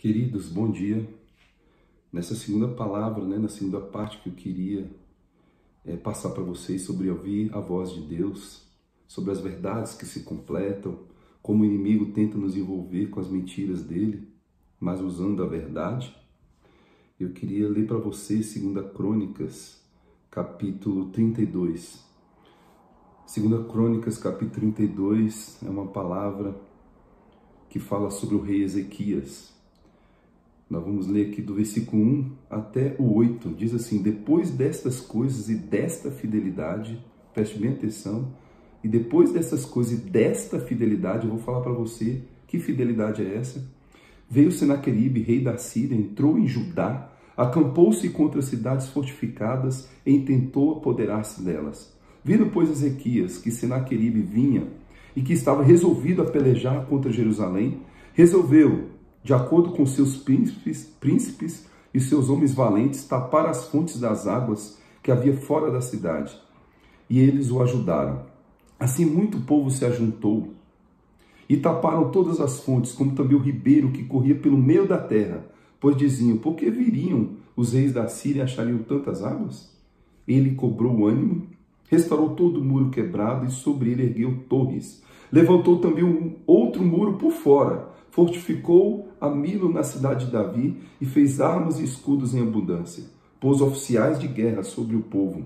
Queridos, bom dia. Nessa segunda palavra, na segunda parte que eu queria passar para vocês sobre ouvir a voz de Deus, sobre as verdades que se completam, como o inimigo tenta nos envolver com as mentiras dele, mas usando a verdade. Eu queria ler para vocês 2 Crônicas, capítulo 32. 2 Crônicas, capítulo 32, é uma palavra que fala sobre o rei Ezequias. Nós vamos ler aqui do versículo 1 até o 8. Diz assim: depois destas coisas e desta fidelidade, preste bem atenção, e depois dessas coisas e desta fidelidade, eu vou falar para você que fidelidade é essa. Veio Senaqueribe, rei da Síria, entrou em Judá, acampou-se contra as cidades fortificadas e tentou apoderar-se delas. Vindo, pois, Ezequias, que Senaqueribe vinha e que estava resolvido a pelejar contra Jerusalém, resolveu, de acordo com seus príncipes e seus homens valentes, tapar as fontes das águas que havia fora da cidade. E eles o ajudaram. Assim muito povo se ajuntou e taparam todas as fontes, como também o ribeiro que corria pelo meio da terra, pois diziam: por que viriam os reis da Síria e achariam tantas águas? Ele cobrou o ânimo, restaurou todo o muro quebrado e sobre ele ergueu torres. Levantou também um outro muro por fora, fortificou a Milo na cidade de Davi e fez armas e escudos em abundância. Pôs oficiais de guerra sobre o povo.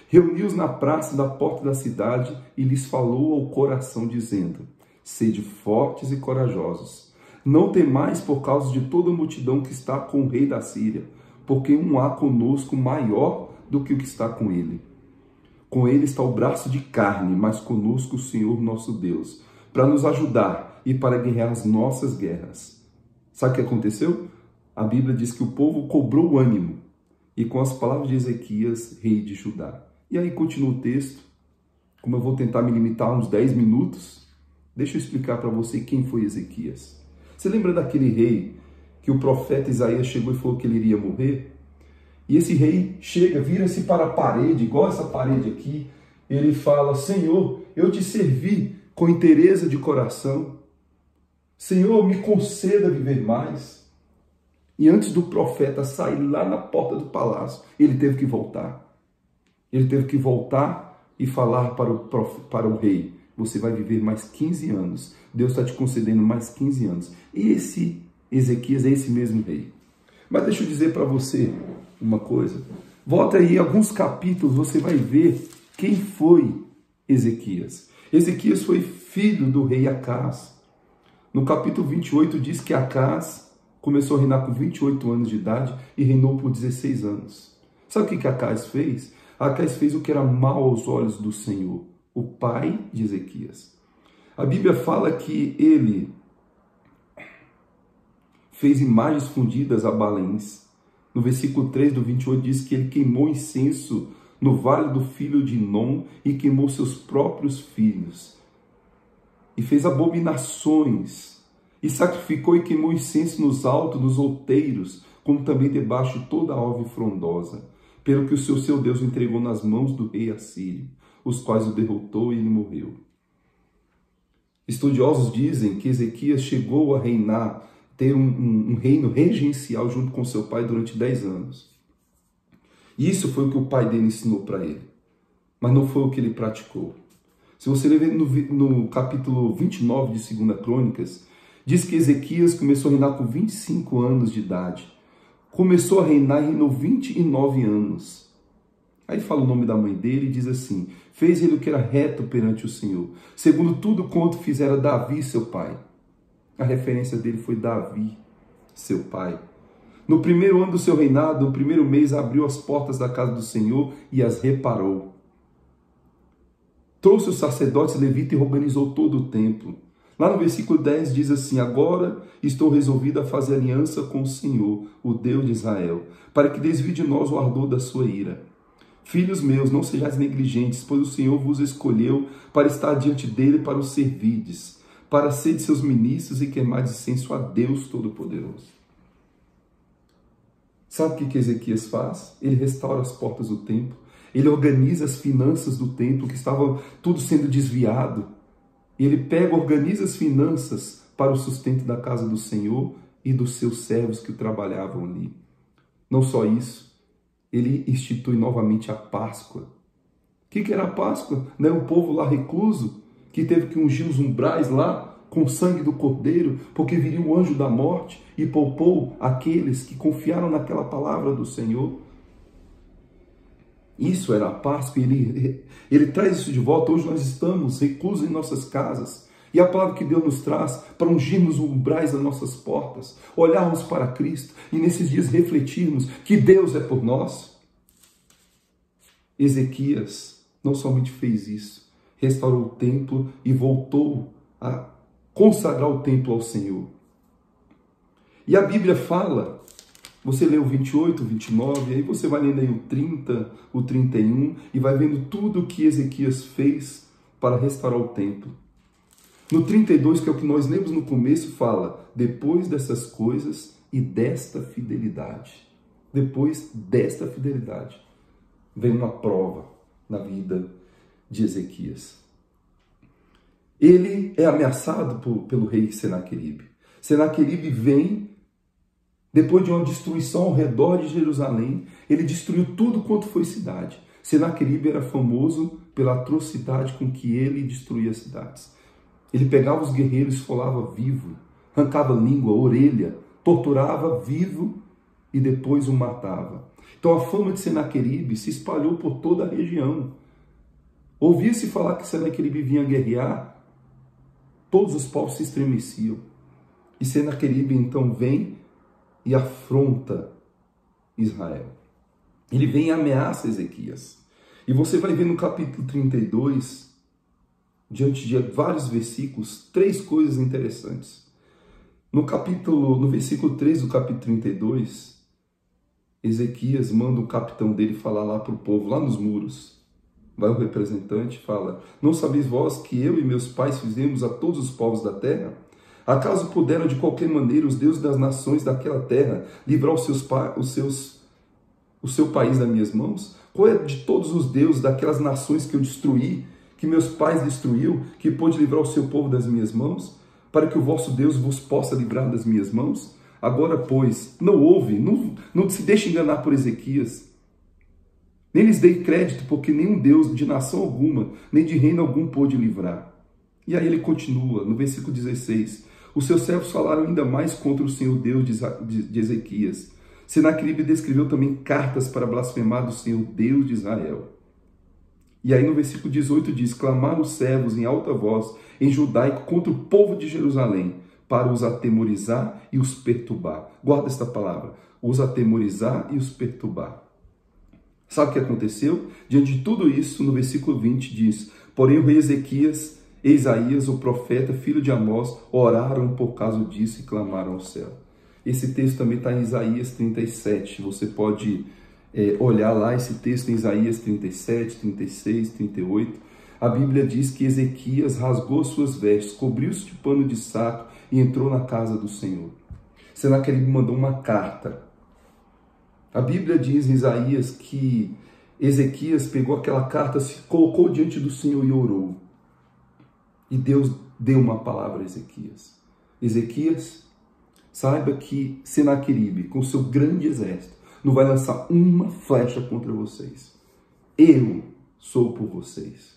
Reuniu-os na praça da porta da cidade e lhes falou ao coração, dizendo: sede fortes e corajosos. Não temais por causa de toda a multidão que está com o rei da Síria, porque um há conosco maior do que o que está com ele. Com ele está o braço de carne, mas conosco o Senhor nosso Deus, para nos ajudar e para guerrear as nossas guerras. Sabe o que aconteceu? A Bíblia diz que o povo cobrou o ânimo, e com as palavras de Ezequias, rei de Judá. E aí continua o texto. Como eu vou tentar me limitar a uns 10 minutos, deixa eu explicar para você quem foi Ezequias. Você lembra daquele rei que o profeta Isaías chegou e falou que ele iria morrer? E esse rei chega, vira-se para a parede, igual essa parede aqui, ele fala: Senhor, eu te servi com inteireza de coração. Senhor, me conceda viver mais. E antes do profeta sair lá na porta do palácio, ele teve que voltar. Ele teve que voltar e falar para o rei: você vai viver mais 15 anos. Deus está te concedendo mais 15 anos. Esse Ezequias é esse mesmo rei. Mas deixa eu dizer para você uma coisa. Volta aí alguns capítulos, você vai ver quem foi Ezequias. Ezequias foi filho do rei Acás. No capítulo 28 diz que Acás começou a reinar com 28 anos de idade e reinou por 16 anos. Sabe o que Acás fez? Acás fez o que era mal aos olhos do Senhor, o pai de Ezequias. A Bíblia fala que ele fez imagens fundidas a Baalins. No versículo 3 do 28 diz que ele queimou incenso no vale do filho de Inom e queimou seus próprios filhos. E fez abominações. E sacrificou e queimou incenso nos altos, nos outeiros, como também debaixo de toda a árvore frondosa. Pelo que o seu Deus o entregou nas mãos do rei assírio, os quais o derrotou e ele morreu. Estudiosos dizem que Ezequias chegou a reinar, ter um reino regencial junto com seu pai durante 10 anos. Isso foi o que o pai dele ensinou para ele, mas não foi o que ele praticou. Se você ler no capítulo 29 de 2 Crônicas, diz que Ezequias começou a reinar com 25 anos de idade. Começou a reinar e reinou 29 anos. Aí fala o nome da mãe dele e diz assim: fez ele o que era reto perante o Senhor, segundo tudo quanto fizera Davi, seu pai. A referência dele foi Davi, seu pai. No primeiro ano do seu reinado, no primeiro mês, abriu as portas da casa do Senhor e as reparou. Trouxe os sacerdotes levitas e organizou todo o templo. Lá no versículo 10 diz assim: agora estou resolvido a fazer aliança com o Senhor, o Deus de Israel, para que desvie de nós o ardor da sua ira. Filhos meus, não sejais negligentes, pois o Senhor vos escolheu para estar diante dele para o servirdes, para ser de seus ministros e queimar incenso a Deus Todo-Poderoso. Sabe o que Ezequias faz? Ele restaura as portas do templo, ele organiza as finanças do templo, que estava tudo sendo desviado. Ele pega, organiza as finanças para o sustento da casa do Senhor e dos seus servos que trabalhavam ali. Não só isso, ele institui novamente a Páscoa. O que era a Páscoa? Não é o povo lá recluso, que teve que ungir os umbrais lá com o sangue do Cordeiro, porque viria o anjo da morte e poupou aqueles que confiaram naquela palavra do Senhor. Isso era a Páscoa, ele traz isso de volta. Hoje nós estamos reclusos em nossas casas, e a palavra que Deus nos traz para ungirmos os umbrais das nossas portas, olharmos para Cristo e nesses dias refletirmos que Deus é por nós. Ezequias não somente fez isso, restaurou o templo e voltou a consagrar o templo ao Senhor. E a Bíblia fala, você lê o 28, 29, aí você vai lendo aí o 30, o 31, e vai vendo tudo o que Ezequias fez para restaurar o templo. No 32, que é o que nós lemos no começo, fala, depois dessas coisas e desta fidelidade. Depois desta fidelidade, vem uma prova na vida de Ezequias. Ele é ameaçado pelo rei Senaqueribe. Senaqueribe vem, depois de uma destruição ao redor de Jerusalém, ele destruiu tudo quanto foi cidade. Senaqueribe era famoso pela atrocidade com que ele destruía cidades. Ele pegava os guerreiros e esfolava vivo, arrancava língua, orelha, torturava vivo e depois o matava. Então a fama de Senaqueribe se espalhou por toda a região. Ouvia-se falar que Senaqueribe vinha guerrear, todos os povos se estremeciam. E Senaqueribe então vem e afronta Israel. Ele vem e ameaça Ezequias. E você vai ver no capítulo 32, diante de vários versículos, três coisas interessantes. No versículo 3 do capítulo 32, Ezequias manda o capitão dele falar lá para o povo, lá nos muros. Vai o representante e fala, não sabeis vós que eu e meus pais fizemos a todos os povos da terra? Acaso puderam de qualquer maneira os deuses das nações daquela terra livrar o seu país das minhas mãos? Qual é de todos os deuses daquelas nações que eu destruí, que meus pais destruiu, que pôde livrar o seu povo das minhas mãos, para que o vosso Deus vos possa livrar das minhas mãos? Agora, pois, não se deixe enganar por Ezequias, nem lhes dei crédito, porque nenhum Deus de nação alguma, nem de reino algum pôde livrar. E aí ele continua, no versículo 16, os seus servos falaram ainda mais contra o Senhor Deus de Ezequias. Senaqueribe descreveu também cartas para blasfemar do Senhor Deus de Israel. E aí no versículo 18 diz, clamaram os servos em alta voz, em judaico, contra o povo de Jerusalém, para os atemorizar e os perturbar. Guarda esta palavra, os atemorizar e os perturbar. Sabe o que aconteceu? Diante de tudo isso, no versículo 20 diz, porém o rei Ezequias e Isaías, o profeta, filho de Amós, oraram por causa disso e clamaram ao céu. Esse texto também está em Isaías 37, você pode olhar lá esse texto em Isaías 37, 36, 38. A Bíblia diz que Ezequias rasgou suas vestes, cobriu-se de pano de saco e entrou na casa do Senhor. Senaqueribe mandou uma carta. A Bíblia diz em Isaías que Ezequias pegou aquela carta, se colocou diante do Senhor e orou. E Deus deu uma palavra a Ezequias. Ezequias, saiba que Senaqueribe, com seu grande exército, não vai lançar uma flecha contra vocês. Eu sou por vocês.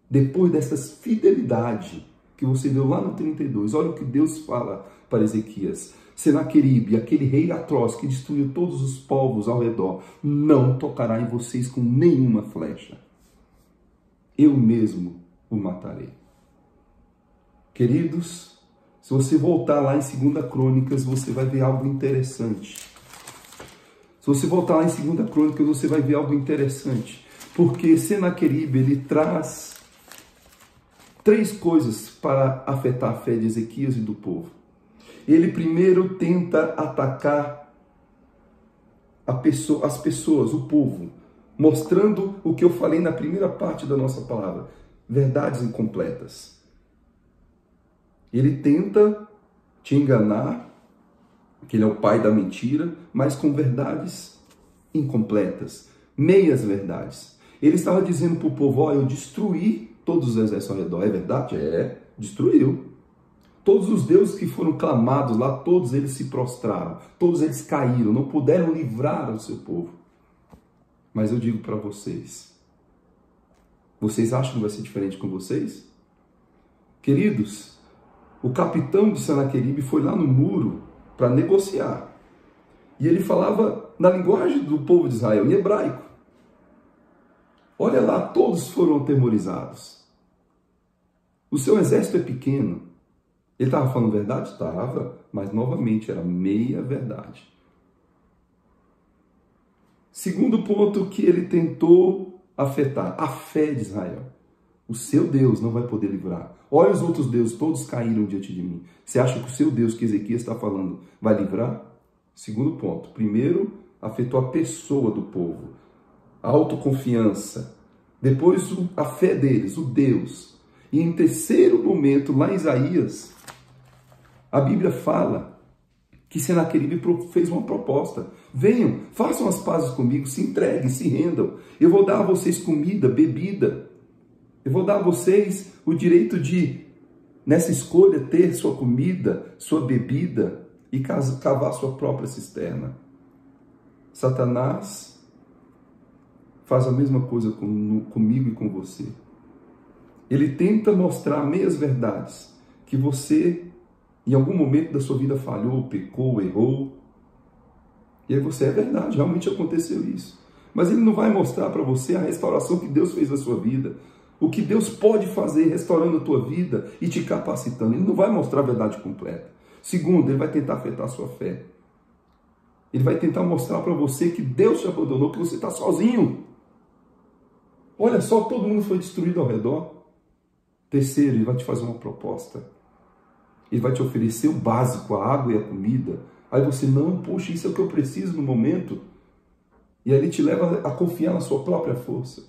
Depois dessa fidelidade que você deu lá no 32, olha o que Deus fala para Ezequias. Senaqueribe, aquele rei atroz que destruiu todos os povos ao redor, não tocará em vocês com nenhuma flecha. Eu mesmo o matarei. Queridos, se você voltar lá em 2 Crônicas, você vai ver algo interessante. Se você voltar lá em 2 Crônicas, você vai ver algo interessante. Porque Senaqueribe, ele traz três coisas para afetar a fé de Ezequias e do povo. Ele primeiro tenta atacar as pessoas, o povo, mostrando o que eu falei na primeira parte da nossa palavra, verdades incompletas. Ele tenta te enganar, que ele é o pai da mentira, mas com verdades incompletas, meias verdades. Ele estava dizendo para o povo, eu destruí todos os exércitos ao redor. É verdade? É, destruiu. Todos os deuses que foram clamados lá, todos eles se prostraram, todos eles caíram, não puderam livrar o seu povo. Mas eu digo para vocês, vocês acham que vai ser diferente com vocês? Queridos, o capitão de Senaqueribe foi lá no muro para negociar. E ele falava na linguagem do povo de Israel, em hebraico. Olha lá, todos foram atemorizados. O seu exército é pequeno. Ele estava falando verdade? Estava, mas novamente era meia verdade. Segundo ponto que ele tentou afetar, a fé de Israel. O seu Deus não vai poder livrar. Olha, os outros deuses, todos caíram diante de mim. Você acha que o seu Deus, que Ezequias está falando, vai livrar? Segundo ponto. Primeiro, afetou a pessoa do povo. A autoconfiança. Depois, a fé deles, o Deus. E em terceiro momento, lá em Isaías, a Bíblia fala que Senaqueribe fez uma proposta. Venham, façam as pazes comigo, se entreguem, se rendam. Eu vou dar a vocês comida, bebida. Eu vou dar a vocês o direito de, nessa escolha, ter sua comida, sua bebida e cavar sua própria cisterna. Satanás faz a mesma coisa comigo e com você. Ele tenta mostrar meias verdades, que você, em algum momento da sua vida, falhou, pecou, errou. E aí você, é verdade, realmente aconteceu isso. Mas ele não vai mostrar para você a restauração que Deus fez na sua vida. O que Deus pode fazer restaurando a tua vida e te capacitando. Ele não vai mostrar a verdade completa. Segundo, ele vai tentar afetar a sua fé. Ele vai tentar mostrar para você que Deus te abandonou, que você está sozinho. Olha só, todo mundo foi destruído ao redor. Terceiro, ele vai te fazer uma proposta. Ele vai te oferecer o básico, a água e a comida. Aí você, não, poxa, isso é o que eu preciso no momento. E aí ele te leva a confiar na sua própria força.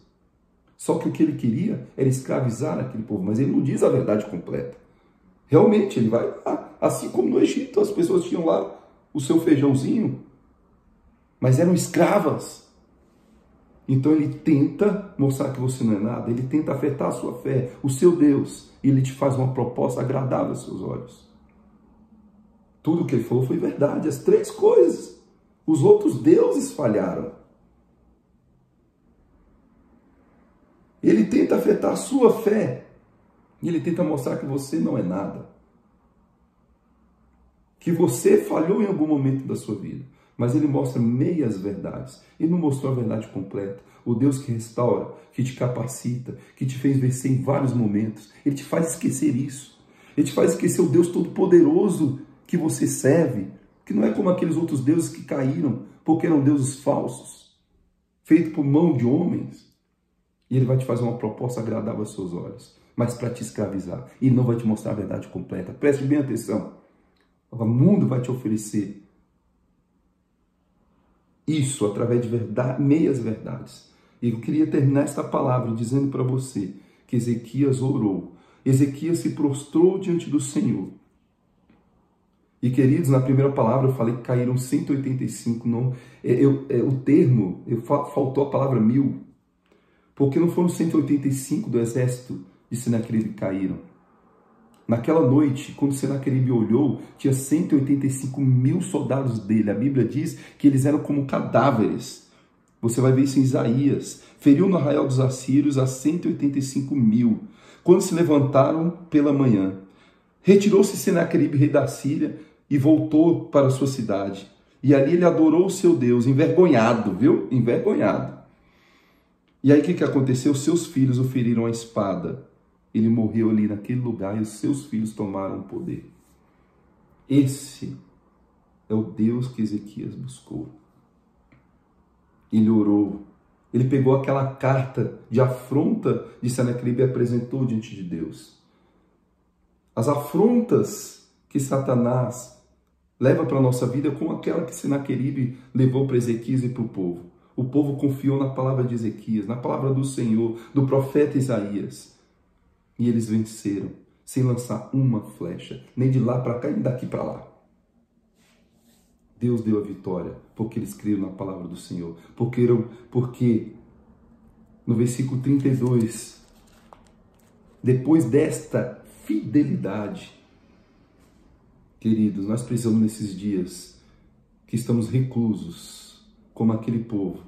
Só que o que ele queria era escravizar aquele povo, mas ele não diz a verdade completa. Realmente, ele vai lá, assim como no Egito, as pessoas tinham lá o seu feijãozinho, mas eram escravas. Então ele tenta mostrar que você não é nada, ele tenta afetar a sua fé, o seu Deus, e ele te faz uma proposta agradável aos seus olhos. Tudo o que ele falou foi verdade, as três coisas. Os outros deuses falharam. Ele tenta afetar a sua fé. E ele tenta mostrar que você não é nada. Que você falhou em algum momento da sua vida. Mas ele mostra meias verdades. Ele não mostrou a verdade completa. O Deus que restaura, que te capacita, que te fez vencer em vários momentos. Ele te faz esquecer isso. Ele te faz esquecer o Deus Todo-Poderoso que você serve. Que não é como aqueles outros deuses que caíram, porque eram deuses falsos, feitos por mão de homens. E ele vai te fazer uma proposta agradável aos seus olhos, mas para te escravizar. E não vai te mostrar a verdade completa. Preste bem atenção. O mundo vai te oferecer isso através de meias verdades. E eu queria terminar esta palavra dizendo para você que Ezequias orou. Ezequias se prostrou diante do Senhor. E, queridos, na primeira palavra eu falei que caíram 185. Não, o termo, faltou a palavra 1000. Porque não foram 185 do exército de Senaqueribe que caíram. Naquela noite, quando Senaqueribe olhou, tinha 185.000 soldados dele. A Bíblia diz que eles eram como cadáveres. Você vai ver isso em Isaías. Feriu no arraial dos assírios a 185.000. Quando se levantaram pela manhã, retirou-se Senaqueribe, rei da Síria, e voltou para a sua cidade. E ali ele adorou o seu Deus, envergonhado, viu? Envergonhado. E aí o que aconteceu? Seus filhos o feriram à espada. Ele morreu ali naquele lugar e os seus filhos tomaram o poder. Esse é o Deus que Ezequias buscou. Ele orou. Ele pegou aquela carta de afronta de Senaqueribe e apresentou diante de Deus. As afrontas que Satanás leva para a nossa vida, como aquela que Senaqueribe levou para Ezequias e para o povo. O povo confiou na palavra de Ezequias, na palavra do Senhor, do profeta Isaías. E eles venceram, sem lançar uma flecha, nem de lá para cá, nem daqui para lá. Deus deu a vitória, porque eles creram na palavra do Senhor. Porque no versículo 32, depois desta fidelidade, Queridos, nós precisamos nesses dias que estamos reclusos, como aquele povo.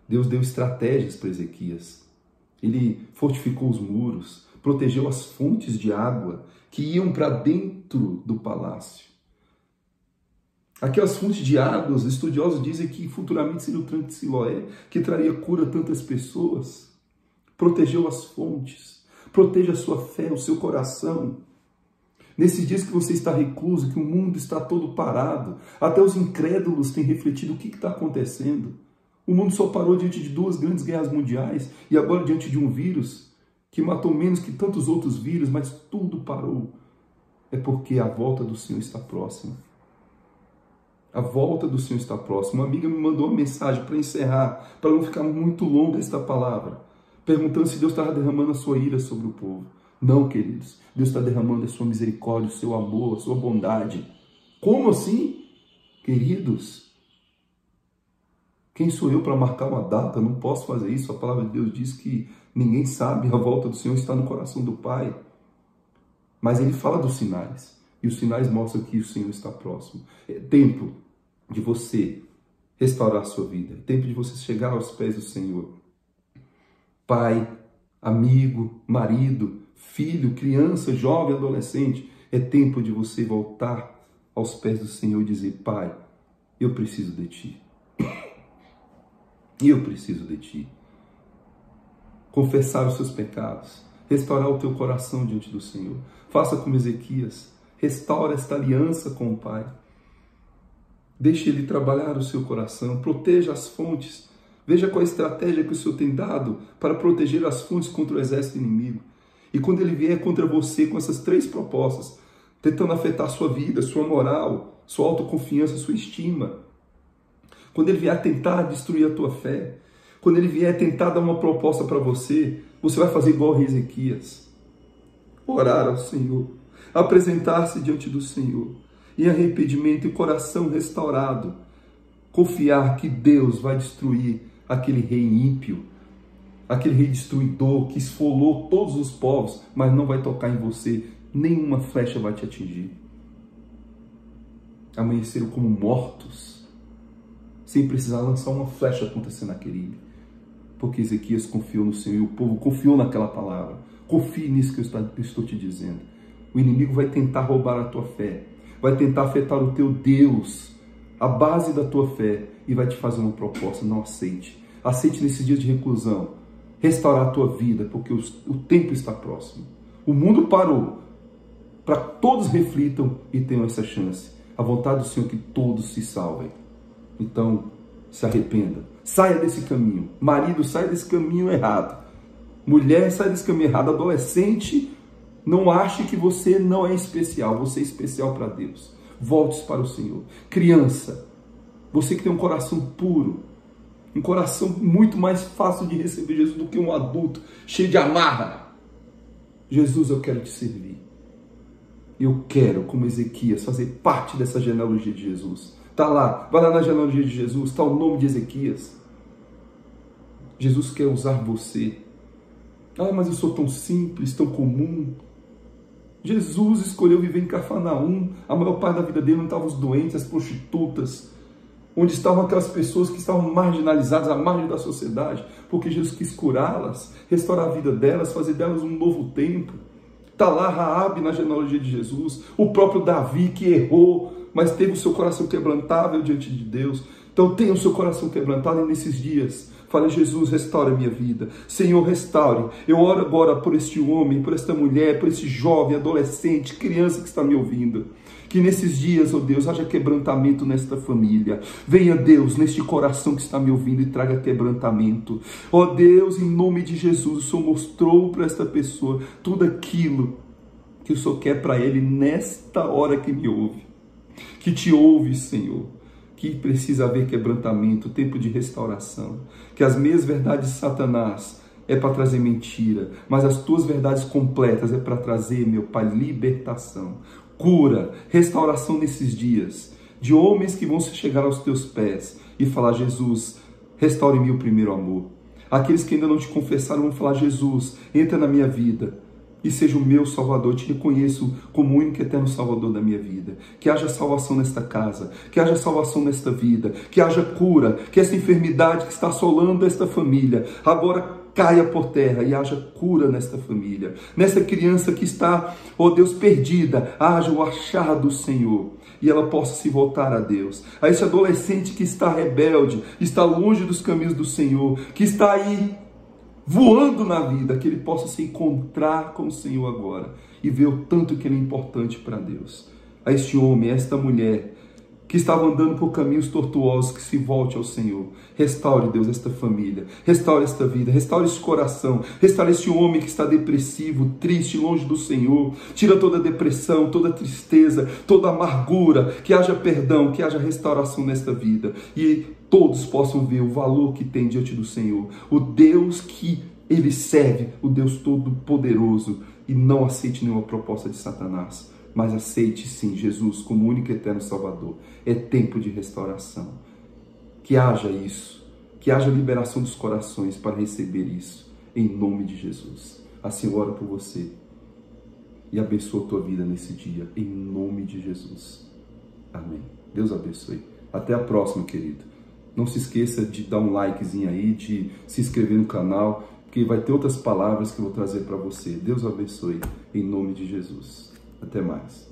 Deus deu estratégias para Ezequias. Ele fortificou os muros, protegeu as fontes de água que iam para dentro do palácio. Aquelas fontes de água, os estudiosos dizem que futuramente seria o tanque de Siloé, que traria cura a tantas pessoas. Protegeu as fontes, proteja a sua fé, o seu coração. Nesses dias que você está recluso, que o mundo está todo parado, até os incrédulos têm refletido o que está acontecendo. O mundo só parou diante de 2 grandes guerras mundiais e agora diante de um vírus que matou menos que tantos outros vírus, mas tudo parou. É porque a volta do Senhor está próxima. A volta do Senhor está próxima. Uma amiga me mandou uma mensagem para encerrar, para não ficar muito longa esta palavra, perguntando se Deus estava derramando a sua ira sobre o povo. Não, queridos. Deus está derramando a sua misericórdia, o seu amor, a sua bondade. Como assim? Queridos, quem sou eu para marcar uma data? Não posso fazer isso. A palavra de Deus diz que ninguém sabe. A volta do Senhor está no coração do Pai. Mas Ele fala dos sinais. E os sinais mostram que o Senhor está próximo. É tempo de você restaurar a sua vida. É tempo de você chegar aos pés do Senhor. Pai, amigo, marido, filho, criança, jovem, adolescente. É tempo de você voltar aos pés do Senhor e dizer: Pai, eu preciso de Ti. Eu preciso de Ti. Confessar os seus pecados. Restaurar o teu coração diante do Senhor. Faça como Ezequias. Restaura esta aliança com o Pai. Deixe Ele trabalhar o seu coração. Proteja as fontes. Veja qual a estratégia que o Senhor tem dado para proteger as fontes contra o exército inimigo. E quando ele vier contra você com essas 3 propostas, tentando afetar sua vida, sua moral, sua autoconfiança, sua estima, quando ele vier tentar destruir a tua fé, quando ele vier tentar dar uma proposta para você, você vai fazer igual a Ezequias. Orar ao Senhor, apresentar-se diante do Senhor, em arrependimento e coração restaurado, confiar que Deus vai destruir aquele rei ímpio, aquele rei destruidor que esfolou todos os povos, mas não vai tocar em você, nenhuma flecha vai te atingir. Amanheceram como mortos, sem precisar lançar uma flecha contra Senaqueribe, porque Ezequias confiou no Senhor e o povo confiou naquela palavra. Confie nisso que eu estou te dizendo. O inimigo vai tentar roubar a tua fé, vai tentar afetar o teu Deus, a base da tua fé, e vai te fazer uma proposta. Não aceite. Aceite nesses dias de reclusão, restaurar a tua vida, porque o tempo está próximo. O mundo parou para que todos reflitam e tenham essa chance. A vontade do Senhor é que todos se salvem. Então, se arrependa. Saia desse caminho. Marido, saia desse caminho errado. Mulher, saia desse caminho errado. Adolescente, não ache que você não é especial. Você é especial para Deus. Volte para o Senhor. Criança, você que tem um coração puro, um coração muito mais fácil de receber Jesus do que um adulto cheio de amarra. Jesus, eu quero te servir. Eu quero, como Ezequias, fazer parte dessa genealogia de Jesus. Está lá, vai lá na genealogia de Jesus, está o nome de Ezequias. Jesus quer usar você. Ah, mas eu sou tão simples, tão comum. Jesus escolheu viver em Cafarnaum. A maior parte da vida dele não estavam os doentes, as prostitutas, onde estavam aquelas pessoas que estavam marginalizadas, à margem da sociedade, porque Jesus quis curá-las, restaurar a vida delas, fazer delas um novo tempo. Está lá Raabe na genealogia de Jesus, o próprio Davi que errou, mas teve o seu coração quebrantável diante de Deus. Então tenha o seu coração quebrantado e nesses dias fale: Jesus, restaure a minha vida. Senhor, restaure. Eu oro agora por este homem, por esta mulher, por este jovem, adolescente, criança que está me ouvindo. Que nesses dias, ó Deus, haja quebrantamento nesta família. Venha, Deus, neste coração que está me ouvindo e traga quebrantamento. Ó Deus, em nome de Jesus, o Senhor mostrou para esta pessoa tudo aquilo que o Senhor quer para ele nesta hora que me ouve. Que te ouve, Senhor. Que precisa haver quebrantamento, tempo de restauração. Que as meias verdades de Satanás é para trazer mentira, mas as tuas verdades completas é para trazer, meu Pai, libertação, cura, restauração nesses dias, de homens que vão chegar aos teus pés e falar: Jesus, restaure-me o primeiro amor. Aqueles que ainda não te confessaram vão falar: Jesus, entra na minha vida, e seja o meu Salvador. Eu te reconheço como o único e eterno Salvador da minha vida. Que haja salvação nesta casa, que haja salvação nesta vida, que haja cura, que essa enfermidade que está assolando esta família agora caia por terra e haja cura nesta família. Nessa criança que está, ó Deus, perdida, haja o achar do Senhor e ela possa se voltar a Deus. A esse adolescente que está rebelde, está longe dos caminhos do Senhor, que está aí voando na vida, que ele possa se encontrar com o Senhor agora e ver o tanto que ele é importante para Deus. A este homem, a esta mulher que estava andando por caminhos tortuosos, que se volte ao Senhor. Restaure, Deus, esta família, restaure esta vida, restaure este coração, restaure este homem que está depressivo, triste, longe do Senhor. Tira toda a depressão, toda a tristeza, toda a amargura, que haja perdão, que haja restauração nesta vida e todos possam ver o valor que tem diante do Senhor, o Deus que ele serve, o Deus Todo-Poderoso, e não aceite nenhuma proposta de Satanás, mas aceite sim Jesus como único e eterno Salvador. É tempo de restauração. Que haja isso, que haja liberação dos corações para receber isso, em nome de Jesus. Assim eu oro por você e abençoa a tua vida nesse dia, em nome de Jesus. Amém. Deus abençoe. Até a próxima, querido. Não se esqueça de dar um likezinho aí, de se inscrever no canal, porque vai ter outras palavras que eu vou trazer para você. Deus abençoe, em nome de Jesus. Até mais.